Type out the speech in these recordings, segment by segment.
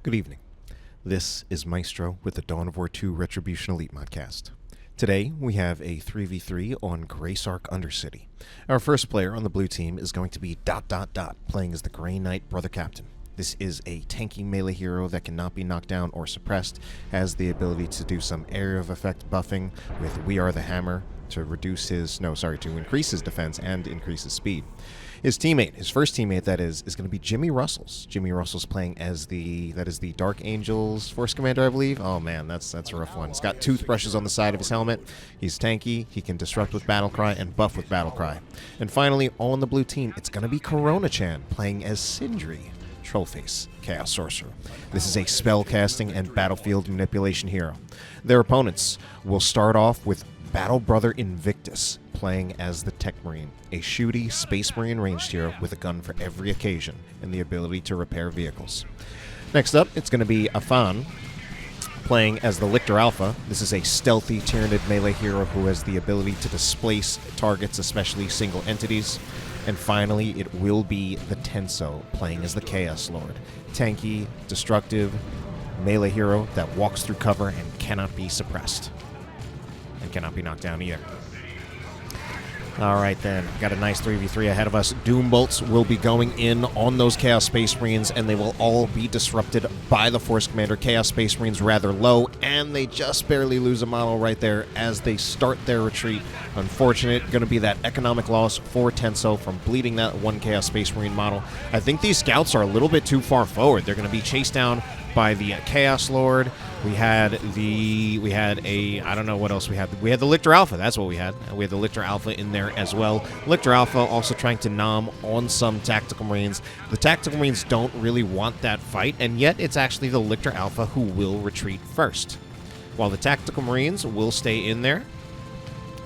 Good evening. This is Maestro with the Dawn of War 2 Retribution Elite Modcast. Today, we have a 3v3 on Graesark Undercity. Our first player on the blue team is going to be ... playing as the Grey Knight Brother Captain. This is a tanky melee hero that cannot be knocked down or suppressed, has the ability to do some area of effect buffing with We Are the Hammer to increase his defense and increase his speed. His first teammate, that is going to be Jimmy Rustles. Jimmy Rustles playing as the Dark Angels Force Commander, I believe. Oh man, that's a rough one. He's got toothbrushes on the side of his helmet. He's tanky. He can disrupt with Battlecry and buff with Battlecry. And finally, on the blue team, it's going to be Corona-chan playing as Sindri, Trollface, Chaos Sorcerer. This is a spellcasting and battlefield manipulation hero. Their opponents will start off with Battle Brother Invictus, playing as the Techmarine, a shooty Space Marine ranged hero with a gun for every occasion and the ability to repair vehicles. Next up, it's going to be Afan, playing as the Lictor Alpha. This is a stealthy Tyranid melee hero who has the ability to displace targets, especially single entities. And finally, it will be the Tenso, playing as the Chaos Lord, tanky, destructive melee hero that walks through cover and cannot be suppressed. And cannot be knocked down either. Alright then, got a nice 3v3 ahead of us. Doom Bolts will be going in on those Chaos Space Marines, and they will all be disrupted by the Force Commander. Chaos Space Marines rather low, and they just barely lose a model right there as they start their retreat. Unfortunate, going to be that economic loss for Tenso from bleeding that one Chaos Space Marine model. I think these scouts are a little bit too far forward. They're going to be chased down by the Chaos Lord. We had I don't know what else we had. We had the Lictor Alpha, that's what we had. We had the Lictor Alpha in there as well. Lictor Alpha also trying to nom on some Tactical Marines. The Tactical Marines don't really want that fight, and yet it's actually the Lictor Alpha who will retreat first. While the Tactical Marines will stay in there,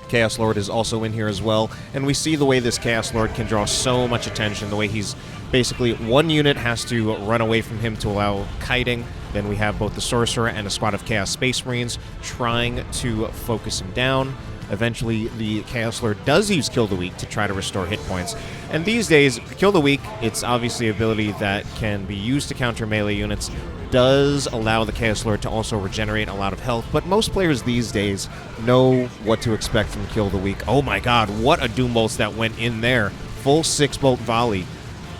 Chaos Lord is also in here as well, and we see the way this Chaos Lord can draw so much attention, the way he's basically one unit has to run away from him to allow kiting. Then we have both the Sorcerer and a squad of Chaos Space Marines trying to focus him down. Eventually, the Chaos Lord does use Kill the Weak to try to restore hit points. And these days, Kill the Weak, it's obviously an ability that can be used to counter melee units, does allow the Chaos Lord to also regenerate a lot of health, but most players these days know what to expect from Kill the Weak. Oh my god, what a Doom Bolts that went in there. Full 6-bolt volley,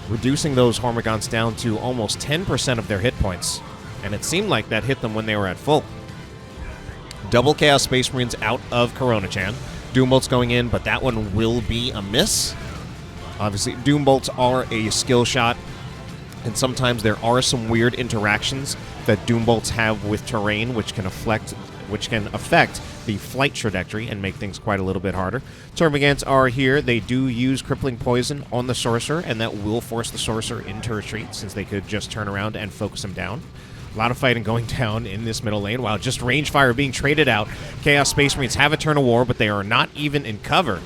reducing those Hormagaunts down to almost 10% of their hit points. And it seemed like that hit them when they were at full. Double Chaos Space Marines out of Corona-chan. Doom Bolts going in, but that one will be a miss. Obviously, Doom Bolts are a skill shot, and sometimes there are some weird interactions that Doom Bolts have with terrain, which can affect the flight trajectory and make things quite a little bit harder. Termagants are here. They do use Crippling Poison on the Sorcerer, and that will force the Sorcerer into retreat, since they could just turn around and focus him down. A lot of fighting going down in this middle lane. Wow, just range fire being traded out. Chaos Space Marines have a turn of war, but they are not even in cover.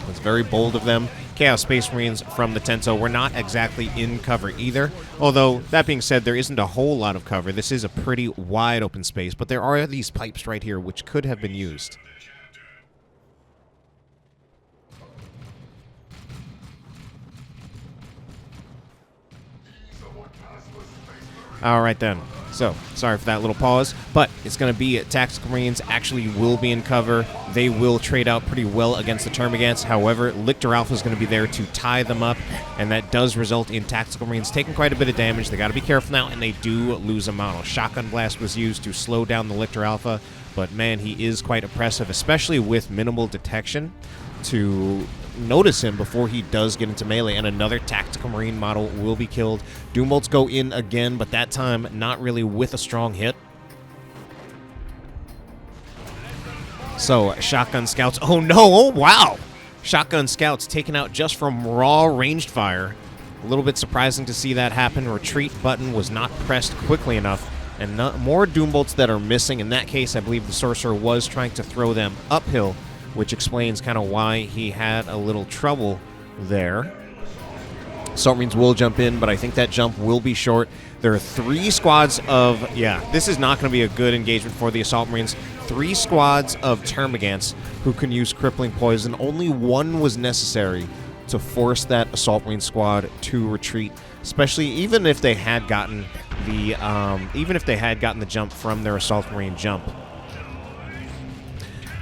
It's very bold of them. Chaos Space Marines from the Tenso were not exactly in cover either. Although, that being said, there isn't a whole lot of cover. This is a pretty wide open space, but there are these pipes right here which could have been used. Alright then. So, sorry for that little pause, but it's going to be Tactical Marines actually will be in cover. They will trade out pretty well against the Termagants. However, Lictor Alpha is going to be there to tie them up, and that does result in Tactical Marines taking quite a bit of damage. They got to be careful now, and they do lose a model. Shotgun Blast was used to slow down the Lictor Alpha, but man, he is quite oppressive, especially with minimal detection to notice him before he does get into melee, and another Tactical Marine model will be killed. Doom Bolts go in again, but that time not really with a strong hit. So, Shotgun Scouts, oh no, oh wow! Shotgun Scouts taken out just from raw ranged fire. A little bit surprising to see that happen. Retreat button was not pressed quickly enough, and more Doom Bolts that are missing. In that case, I believe the Sorcerer was trying to throw them uphill, which explains kind of why he had a little trouble there. Assault Marines will jump in, but I think that jump will be short. There are 3 squads of... Yeah, this is not going to be a good engagement for the Assault Marines. 3 squads of Termagants who can use Crippling Poison. Only 1 was necessary to force that Assault Marine squad to retreat, especially even if they had gotten the even if they had gotten the jump from their Assault Marine jump,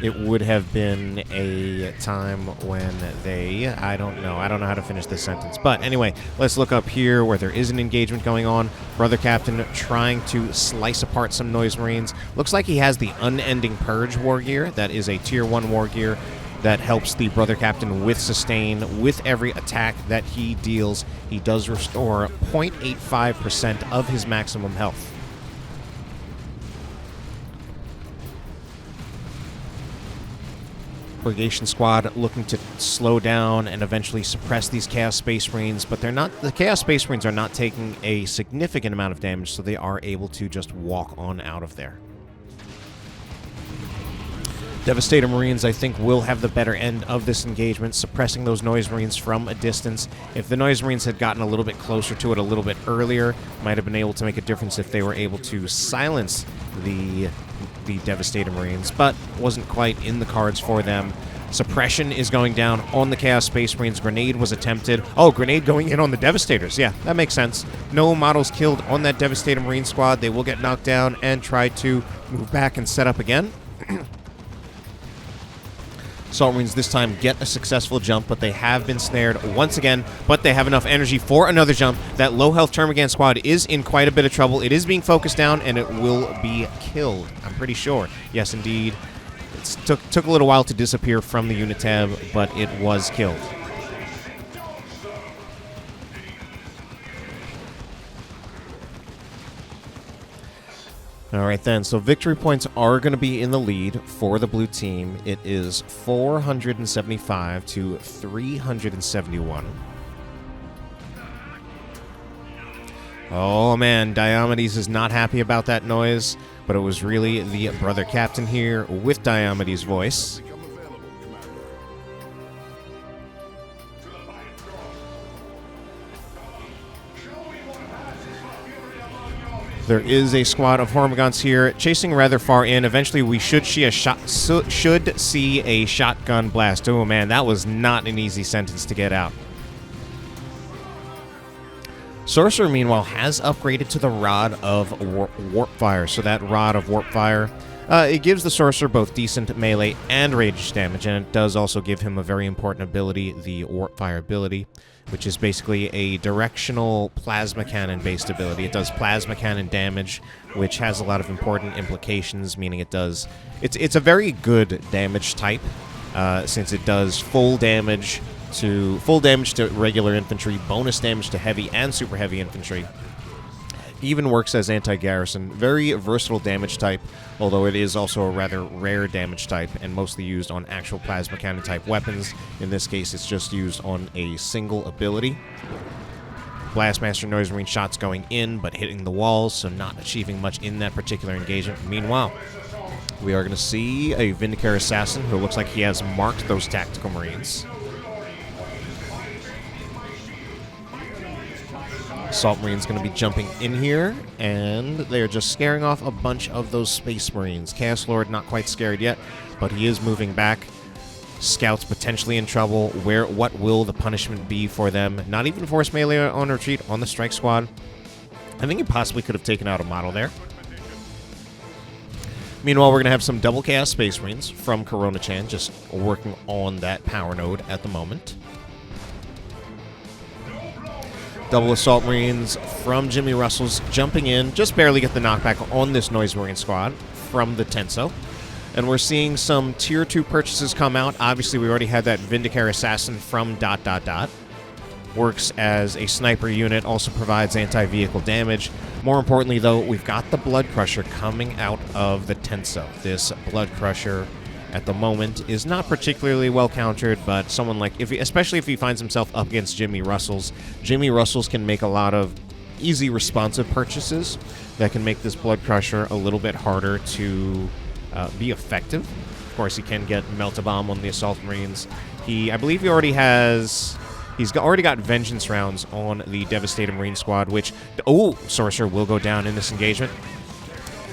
it would have been a time when they... I don't know how to finish this sentence. But anyway, let's look up here where there is an engagement going on. Brother Captain trying to slice apart some Noise Marines. Looks like he has the Unending Purge war gear. That is a Tier 1 war gear that helps the Brother Captain with sustain. With every attack that he deals, he does restore 0.85% of his maximum health. Purgation Squad looking to slow down and eventually suppress these Chaos Space Marines, but they're not. The Chaos Space Marines are not taking a significant amount of damage, so they are able to just walk on out of there. Devastator Marines, I think, will have the better end of this engagement, suppressing those Noise Marines from a distance. If the Noise Marines had gotten a little bit closer to it a little bit earlier, might have been able to make a difference if they were able to silence the Devastator Marines, but wasn't quite in the cards for them. Suppression is going down on the Chaos Space Marines. Grenade was attempted. Oh, grenade going in on the Devastators. Yeah, that makes sense. No models killed on that Devastator Marine squad. They will get knocked down and try to move back and set up again. Assault Marines this time get a successful jump, but they have been snared once again, but they have enough energy for another jump. That low-health Termagant squad is in quite a bit of trouble. It is being focused down, and it will be killed, I'm pretty sure. Yes, indeed. It took a little while to disappear from the unit tab, but it was killed. All right, then. So victory points are going to be in the lead for the blue team. It is 475 to 371. Oh, man. Diomedes is not happy about that noise, but it was really the Brother Captain here with Diomedes' voice. There is a squad of Hormagaunts here, chasing rather far in. Eventually, we should see a shotgun blast. Oh, man, that was not an easy sentence to get out. Sorcerer, meanwhile, has upgraded to the Rod of Warp Fire. So that Rod of Warp Fire, it gives the Sorcerer both decent melee and ranged damage, and it does also give him a very important ability, the Warp Fire ability, which is basically a directional plasma cannon-based ability. It does plasma cannon damage, which has a lot of important implications, meaning it does... It's a very good damage type, since it does full damage to regular infantry, bonus damage to heavy and super heavy infantry. Even works as anti-garrison. Very versatile damage type, although it is also a rather rare damage type and mostly used on actual plasma cannon type weapons. In this case, it's just used on a single ability. Blastmaster Noise Marine shots going in, but hitting the walls, so not achieving much in that particular engagement. Meanwhile, we are going to see a Vindicator Assassin who looks like he has marked those Tactical Marines. Assault Marine's going to be jumping in here, and they're just scaring off a bunch of those Space Marines. Chaos Lord not quite scared yet, but he is moving back. Scouts potentially in trouble. What will the punishment be for them? Not even force melee on retreat on the Strike Squad. I think he possibly could have taken out a model there. Meanwhile, we're going to have some double Chaos Space Marines from Corona-chan just working on that power node at the moment. Double Assault Marines from Jimmy Rustles jumping in, just barely get the knockback on this Noise Marine squad from the Tenso. And we're seeing some Tier 2 purchases come out. Obviously, we already had that Vindicator Assassin from ... Works as a sniper unit, also provides anti-vehicle damage. More importantly, though, we've got the Blood Crusher coming out of the Tenso. This Blood Crusher, at the moment, is not particularly well countered, but someone like, especially if he finds himself up against Jimmy Rustles can make a lot of easy responsive purchases that can make this Blood Crusher a little bit harder to be effective. Of course, he can get Melt-A-Bomb on the Assault Marines. I believe he already has... He's already got Vengeance rounds on the Devastator Marine squad, which... Oh, Sorcerer will go down in this engagement.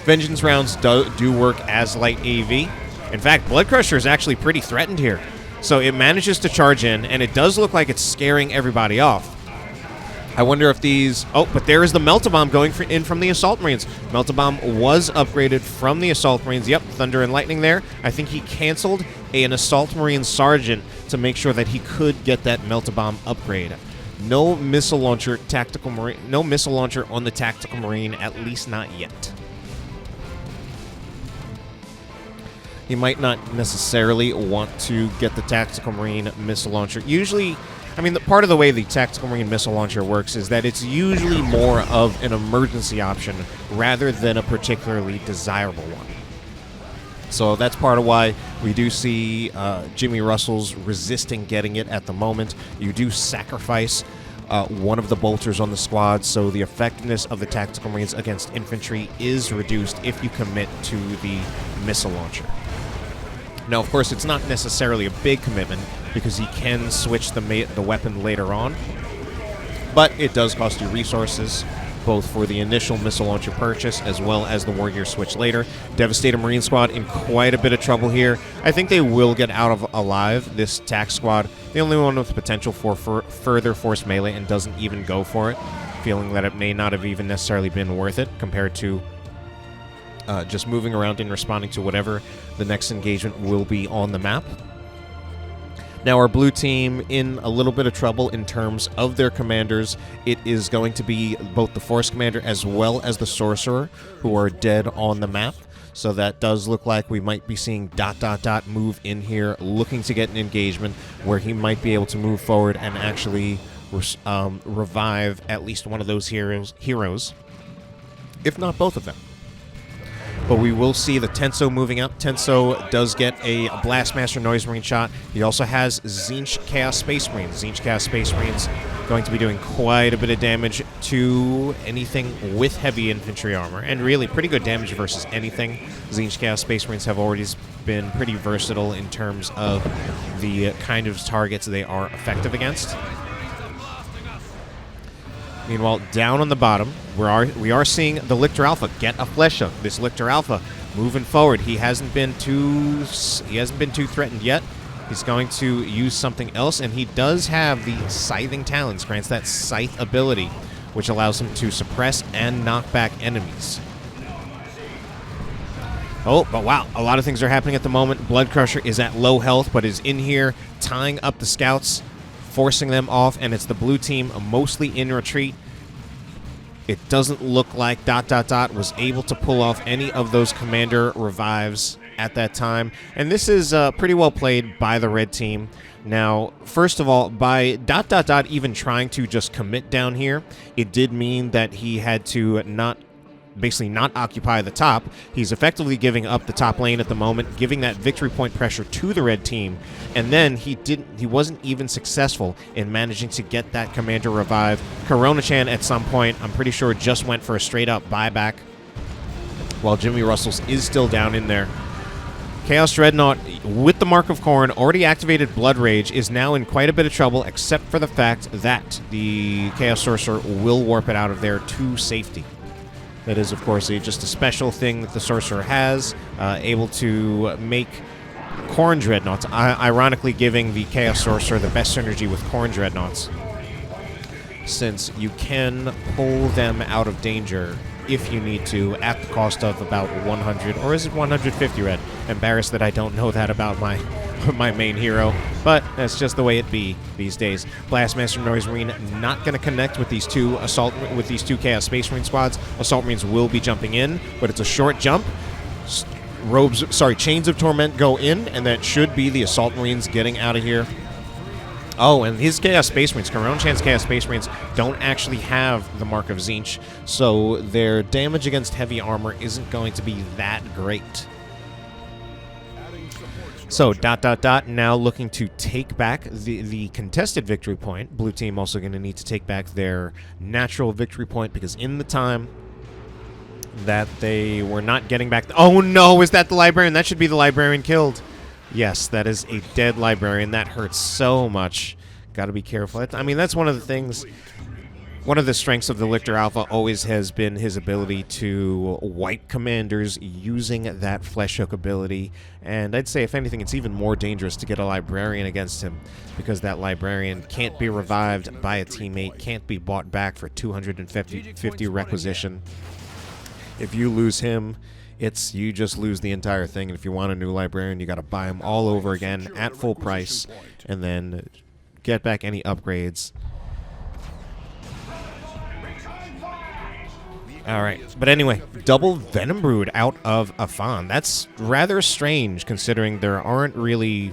Vengeance rounds do work as light AV. In fact, Blood Crusher is actually pretty threatened here. So it manages to charge in, and it does look like it's scaring everybody off. I wonder if these... Oh, but there is the Melt-A-Bomb going in from the Assault Marines. Melt-A-Bomb was upgraded from the Assault Marines. Yep, Thunder and Lightning there. I think he canceled an Assault Marine Sergeant to make sure that he could get that Melt-A-Bomb upgrade. No missile launcher, Tactical Marine... No missile launcher on the Tactical Marine, at least not yet. He might not necessarily want to get the Tactical Marine missile launcher. Usually... I mean, part of the way the Tactical Marine missile launcher works is that it's usually more of an emergency option rather than a particularly desirable one. So that's part of why we do see Jimmy Rustles resisting getting it at the moment. You do sacrifice one of the bolters on the squad, so the effectiveness of the Tactical Marines against infantry is reduced if you commit to the missile launcher. Now, of course, it's not necessarily a big commitment because he can switch the weapon later on, but it does cost you resources, both for the initial missile launcher purchase as well as the Warrior switch later. Devastator Marine Squad in quite a bit of trouble here. I think they will get out of alive, this TAC squad. The only one with potential for further force melee and doesn't even go for it, feeling that it may not have even necessarily been worth it compared to just moving around and responding to whatever the next engagement will be on the map. Now, our blue team in a little bit of trouble in terms of their commanders. It is going to be both the Force Commander as well as the Sorcerer who are dead on the map. So that does look like we might be seeing ... move in here, looking to get an engagement where he might be able to move forward and actually revive at least one of those heroes, if not both of them. But we will see the Tenso moving up. Tenso does get a Blastmaster Noise Marine shot. He also has Tzeentch Chaos Space Marines. Tzeentch Chaos Space Marines going to be doing quite a bit of damage to anything with heavy infantry armor, and really pretty good damage versus anything. Tzeentch Chaos Space Marines have already been pretty versatile in terms of the kind of targets they are effective against. Meanwhile, down on the bottom, we are seeing the Lictor Alpha get a flesh up. This Lictor Alpha moving forward. He hasn't been too threatened yet. He's going to use something else, and he does have the Scything Talons, grants that Scythe ability, which allows him to suppress and knock back enemies. Oh, but wow, a lot of things are happening at the moment. Blood Crusher is at low health, but is in here tying up the scouts, forcing them off, and it's the blue team mostly in retreat. It doesn't look like ... was able to pull off any of those commander revives at that time, and this is pretty well played by the red team. Now, first of all, by ... even trying to just commit down here, it did mean that he had to basically not occupy the top. He's effectively giving up the top lane at the moment, giving that victory point pressure to the red team, and then he wasn't even successful in managing to get that commander revive. Corona-chan at some point, I'm pretty sure, just went for a straight up buyback, while Jimmy Rustles is still down in there. Chaos Dreadnought, with the Mark of Khorne, already activated Blood Rage, is now in quite a bit of trouble, except for the fact that the Chaos Sorcerer will warp it out of there to safety. That is, of course, just a special thing that the Sorcerer has, able to make Khorne Dreadnoughts, ironically giving the Chaos Sorcerer the best synergy with Khorne Dreadnoughts, since you can pull them out of danger if you need to, at the cost of about 100, or is it 150 red? Embarrassed that I don't know that about my main hero, but that's just the way it be these days. Blastmaster Noise Marine not going to connect with these two Chaos Space Marine squads. Assault Marines will be jumping in, but it's a short jump. Chains of Torment go in, and that should be the Assault Marines getting out of here. Oh, and his Chaos Space Marines, Corona-chan's Chaos Space Marines, don't actually have the Mark of Tzeentch, so their damage against heavy armor isn't going to be that great. So, ... now looking to take back the contested victory point. Blue team also going to need to take back their natural victory point, because in the time that they were not getting back... Oh no, is that the Librarian? That should be the Librarian killed. Yes, that is a dead Librarian. That hurts so much. Got to be careful. I mean, that's one of the things One of the strengths of the Lictor Alpha always has been his ability to wipe commanders using that Flesh Hook ability, and I'd say, if anything, it's even more dangerous to get a Librarian against him, because that Librarian can't be revived by a teammate, can't be bought back for 250 requisition. If you lose him, you just lose the entire thing, and if you want a new Librarian, you gotta buy him all over again at full price, and then get back any upgrades. Alright, but anyway, double Venom Brood out of Afan. That's rather strange, considering there aren't really...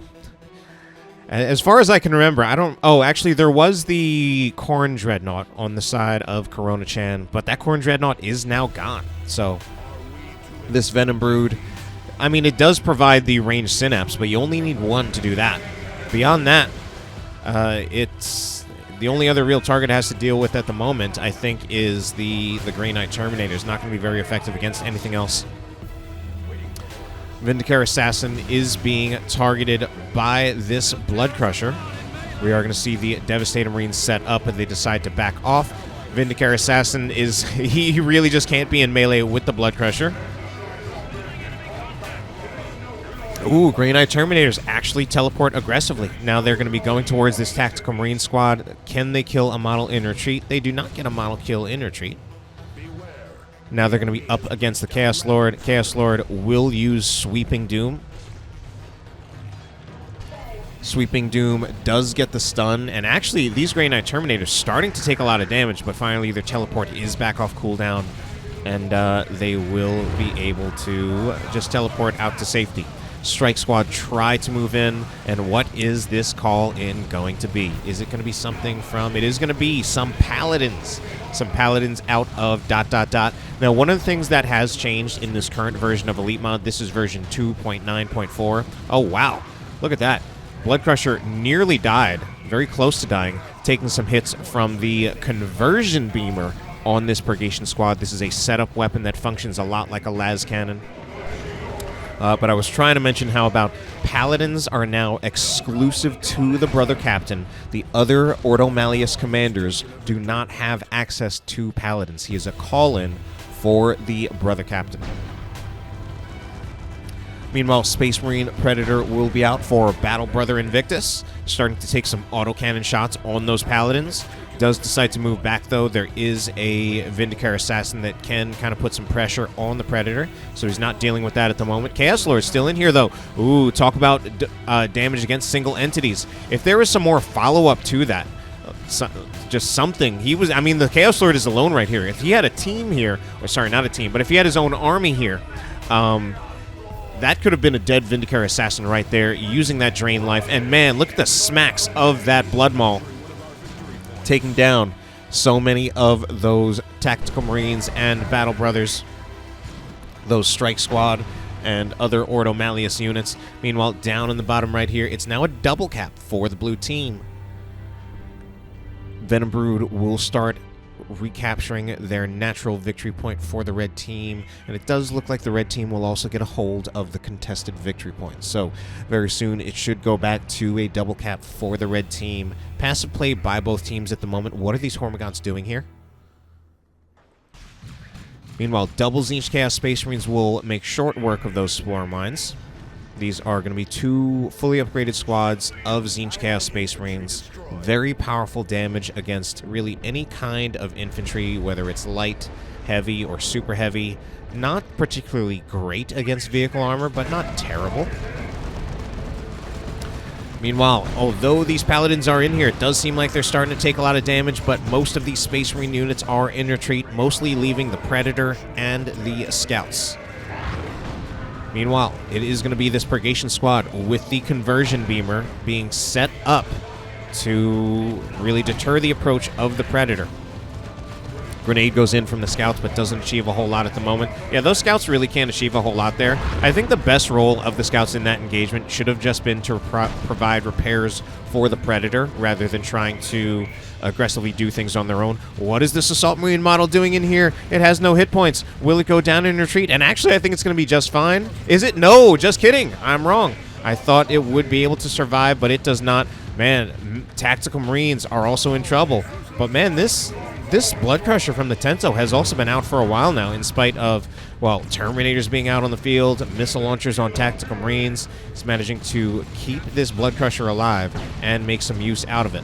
As far as I can remember, I don't... Oh, actually, there was the Corn Dreadnought on the side of Corona-chan, but that Corn Dreadnought is now gone. So, this Venom Brood... I mean, it does provide the ranged Synapse, but you only need one to do that. Beyond that, it's... The only other real target it has to deal with at the moment, I think, is the Grey Knight Terminator. It's not going to be very effective against anything else. Vindicator Assassin is being targeted by this Blood Crusher. We are going to see the Devastator Marines set up, and they decide to back off. Vindicator Assassin is... He really just can't be in melee with the Blood Crusher. Ooh, Grey Knight Terminators actually teleport aggressively. Now they're going to be going towards this Tactical Marine squad. Can they kill a model in retreat? They do not get a model kill in retreat. Now they're going to be up against the Chaos Lord. Chaos Lord will use Sweeping Doom. Sweeping Doom does get the stun, and actually these Grey Knight Terminators starting to take a lot of damage, but finally their teleport is back off cooldown, and they will be able to just teleport out to safety. Strike Squad try to move in, and what is this call-in going to be? Is it going to be something from... It is going to be some Paladins. Some Paladins out of ... Now, one of the things that has changed in this current version of Elite Mod, this is version 2.9.4. Oh, wow. Look at that. Blood Crusher nearly died, very close to dying, taking some hits from the Conversion Beamer on this Purgation Squad. This is a setup weapon that functions a lot like a las cannon. But I was trying to mention how about Paladins are now exclusive to the Brother Captain. The other Ordo Malleus commanders do not have access to Paladins. He is a call-in for the Brother Captain. Meanwhile, Space Marine Predator will be out for Battle Brother Invictus, starting to take some autocannon shots on those Paladins. Does decide to move back, though. There is a Vindicator Assassin that can kind of put some pressure on the Predator, so he's not dealing with that at the moment. Chaos Lord still in here, though. Ooh, talk about damage against single entities. If there was some more follow-up to that, just something. I mean, the Chaos Lord is alone right here. If he had a team here, or sorry, not a team, but if he had his own army here, that could have been a dead Vindicator Assassin right there, using that Drain Life. And man, look at the smacks of that Blood Maul, taking down so many of those Tactical Marines and Battle Brothers, those Strike Squad and other Ordo Malleus units. Meanwhile, down in the bottom right here, it's now a double cap for the blue team. Venom Brood will start recapturing their natural victory point for the red team, and it does look like the red team will also get a hold of the contested victory point. So very soon it should go back to a double cap for the red team. Passive play by both teams at the moment. What are these Hormagaunts doing here? Meanwhile, double Tzeentch Chaos Space Marines will make short work of those Spore Mines. These are going to be two fully upgraded squads of Tzeentch Chaos Space Marines. Very powerful damage against really any kind of infantry, whether it's light, heavy, or super heavy. Not particularly great against vehicle armor, but not terrible. Meanwhile, although these Paladins are in here, it does seem like they're starting to take a lot of damage, but most of these Space Marine units are in retreat, mostly leaving the Predator and the Scouts. Meanwhile, it is going to be this Purgation Squad with the Conversion Beamer being set up to really deter the approach of the Predator. Grenade goes in from the Scouts, but doesn't achieve a whole lot at the moment. Yeah, those Scouts really can't achieve a whole lot there. I think the best role of the Scouts in that engagement should have just been to provide repairs for the Predator, rather than trying to aggressively do things on their own. What is this Assault Marine model doing in here? It has no hit points. Will it go down in retreat? And actually, I think it's going to be just fine. Is it? No, just kidding. I'm wrong. I thought it would be able to survive, but it does not. Man, Tactical Marines are also in trouble. But man, this this Blood Crusher from the Tenso has also been out for a while now, in spite of, well, Terminators being out on the field, missile launchers on Tactical Marines. He's managing to keep this Blood Crusher alive and make some use out of it.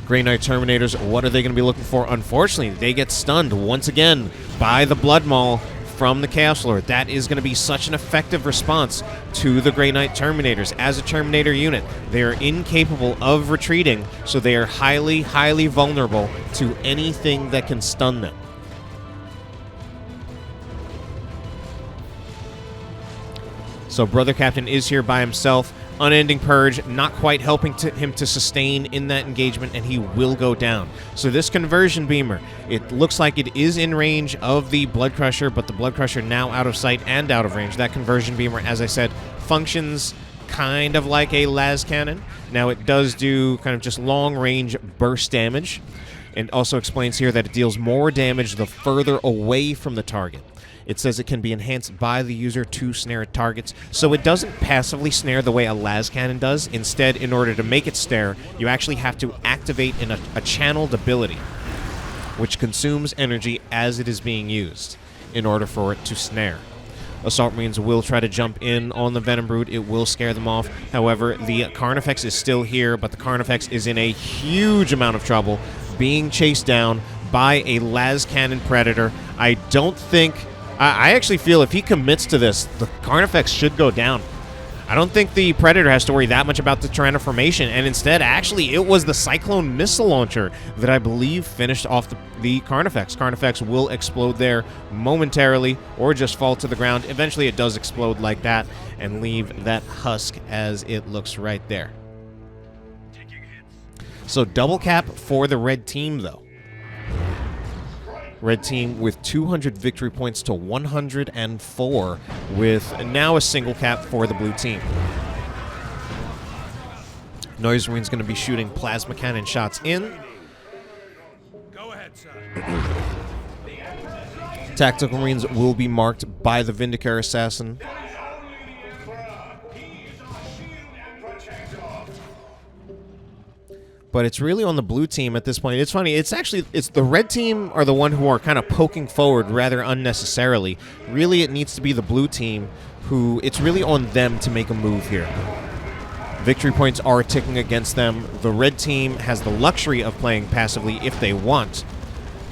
Grey Knight Terminators, what are they going to be looking for? Unfortunately, they get stunned once again by the Blood Maul from the Chaos Lord. That is going to be such an effective response to the Grey Knight Terminators. As a Terminator unit, they are incapable of retreating, so they are highly, highly vulnerable to anything that can stun them. So Brother Captain is here by himself. Unending Purge, not quite helping him to sustain in that engagement, and he will go down. So this Conversion Beamer, it looks like it is in range of the Blood Crusher, but the Blood Crusher now out of sight and out of range. That Conversion Beamer, as I said, functions kind of like a las cannon. Now it does do kind of just long-range burst damage, and also explains here that it deals more damage the further away from the target. It says it can be enhanced by the user to snare targets, so it doesn't passively snare the way a las cannon does. Instead, in order to make it snare, you actually have to activate a channeled ability, which consumes energy as it is being used in order for it to snare. Assault Marines will try to jump in on the Venom Brood. It will scare them off. However, the Carnifex is still here, but the Carnifex is in a huge amount of trouble, being chased down by a las cannon Predator. I actually feel if he commits to this, the Carnifex should go down. I don't think the Predator has to worry that much about the Tyrannoformation, and instead, actually, it was the Cyclone Missile Launcher that I believe finished off the Carnifex. Carnifex will explode there momentarily, or just fall to the ground. Eventually, it does explode like that, and leave that husk as it looks right there. So double cap for the red team, though. Red team with 200 victory points to 104, with now a single cap for the blue team. Noise Marine's going to be shooting plasma cannon shots in. Go ahead, sir. Tactical Marines will be marked by the Vindicator Assassin. But it's really on the blue team at this point. It's funny. It's the red team are the one who are kind of poking forward rather unnecessarily. Really, it needs to be the blue team who, it's really on them to make a move here. Victory points are ticking against them. The red team has the luxury of playing passively if they want.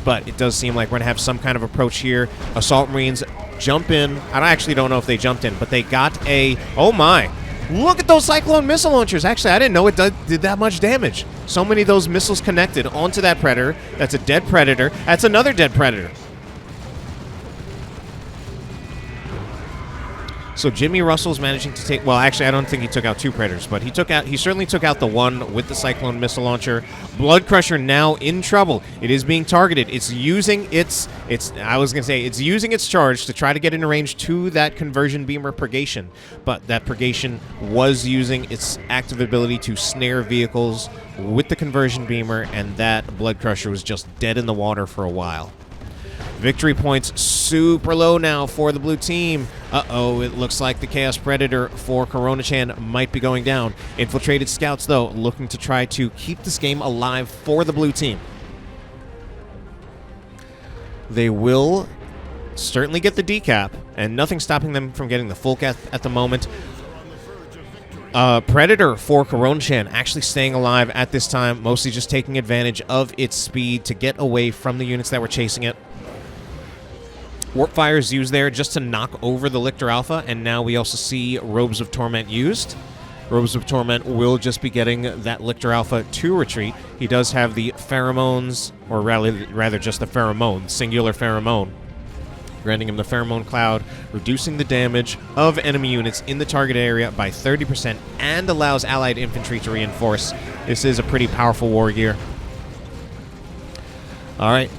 But it does seem like we're going to have some kind of approach here. Assault Marines jump in. I actually don't know if they jumped in, but they got a... Oh my! Look at those Cyclone Missile Launchers! Actually, I didn't know it did that much damage. So many of those missiles connected onto that Predator. That's a dead Predator. That's another dead Predator. So Jimmy Rustles managing to take... Well, actually, I don't think he took out two Predators, but he certainly took out the one with the Cyclone Missile Launcher. Blood Crusher now in trouble. It is being targeted. It's using its using its charge to try to get in range to that Conversion Beamer Purgation, but that Purgation was using its active ability to snare vehicles with the Conversion Beamer, and that Blood Crusher was just dead in the water for a while. Victory points super low now for the blue team. Uh-oh, it looks like the Chaos Predator for Corona-chan might be going down. Infiltrated Scouts, though, looking to try to keep this game alive for the blue team. They will certainly get the decap, and nothing stopping them from getting the full cap at the moment. Predator for Corona-chan actually staying alive at this time, mostly just taking advantage of its speed to get away from the units that were chasing it. Warp Fire is used there just to knock over the Lictor Alpha, and now we also see Robes of Torment used. Robes of Torment will just be getting that Lictor Alpha to retreat. He does have the pheromones, or rather just the pheromone, singular pheromone, granting him the pheromone cloud, reducing the damage of enemy units in the target area by 30%, and allows allied infantry to reinforce. This is a pretty powerful war gear. Alright.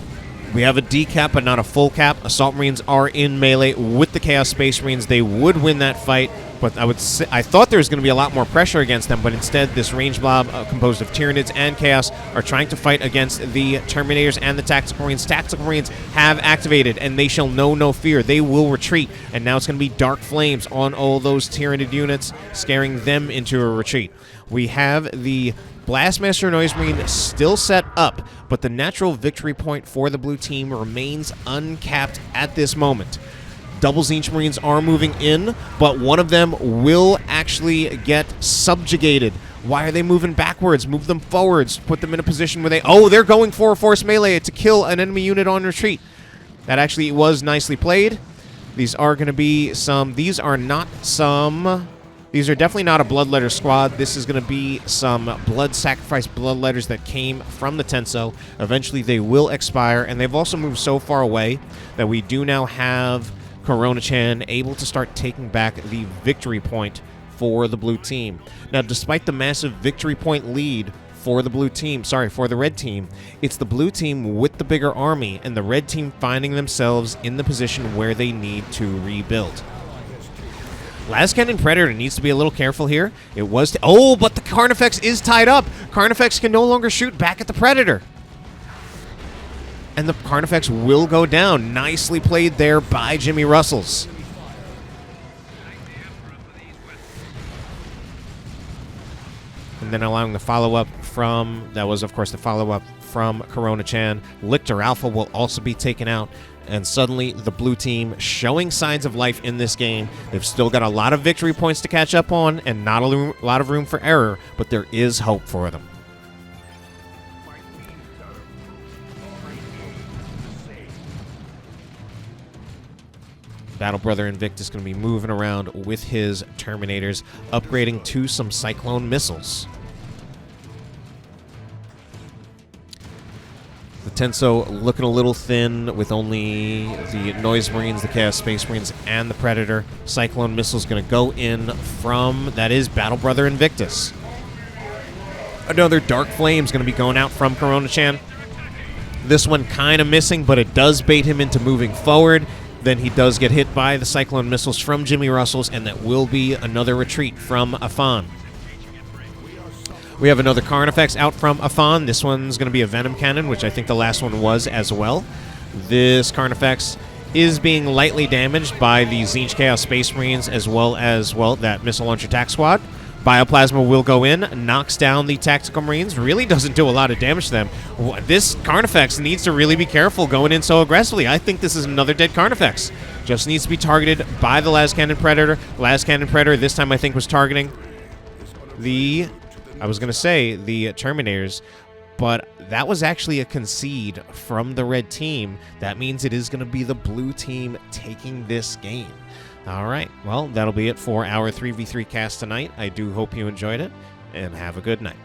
We have a decap, but not a full cap. Assault Marines are in melee with the Chaos Space Marines. They would win that fight, But I thought there was going to be a lot more pressure against them, but instead this range blob composed of Tyranids and Chaos are trying to fight against the Terminators and the Tactical Marines. Tactical Marines have activated, and they shall know no fear. They will retreat, and now it's going to be Dark Flames on all those Tyranid units, scaring them into a retreat. We have the Blastmaster Noise Marine still set up, but the natural victory point for the blue team remains uncapped at this moment. Double Zinch Marines are moving in, but one of them will actually get subjugated. Why are they moving backwards? Move them forwards. Put them in a position where they're going for a force melee to kill an enemy unit on retreat. That actually was nicely played. These are going to be some... These are definitely not a Bloodletter squad. This is going to be some blood sacrifice Bloodletters that came from the Tenso. Eventually they will expire, and they've also moved so far away that we do now have Corona-chan able to start taking back the victory point for the blue team. Now, despite the massive victory point lead for the for the red team, it's the blue team with the bigger army and the red team finding themselves in the position where they need to rebuild. Lascannon Predator needs to be a little careful here. It was... but the Carnifex is tied up. Carnifex can no longer shoot back at the Predator. And the Carnifex will go down. Nicely played there by Jimmy Rustles. And then allowing the follow-up from... That was, of course, the follow-up from Corona-chan. Lictor Alpha will also be taken out. And suddenly, the blue team showing signs of life in this game. They've still got a lot of victory points to catch up on and not a lot of room for error, but there is hope for them. Battle Brother Invictus going to be moving around with his Terminators, upgrading to some Cyclone missiles. The Tenso looking a little thin with only the Noise Marines, the Chaos Space Marines, and the Predator. Cyclone missiles going to go in from, that is, Battle Brother Invictus. Another Dark Flame's going to be going out from Corona-chan. This one kind of missing, but it does bait him into moving forward. Then he does get hit by the Cyclone missiles from Jimmy Rustles, and that will be another retreat from Afan. We have another Carnifex out from Afan. This one's going to be a Venom Cannon, which I think the last one was as well. This Carnifex is being lightly damaged by the Zinch Chaos Space Marines, as well as, that Missile Launcher Attack Squad. Bioplasma will go in, knocks down the Tactical Marines, really doesn't do a lot of damage to them. This Carnifex needs to really be careful going in so aggressively. I think this is another dead Carnifex. Just needs to be targeted by the Lascannon Predator. Lascannon Predator this time I think was targeting the Terminators, but that was actually a concede from the red team. That means it is going to be the blue team taking this game. All right, well, that'll be it for our 3v3 cast tonight. I do hope you enjoyed it, and have a good night.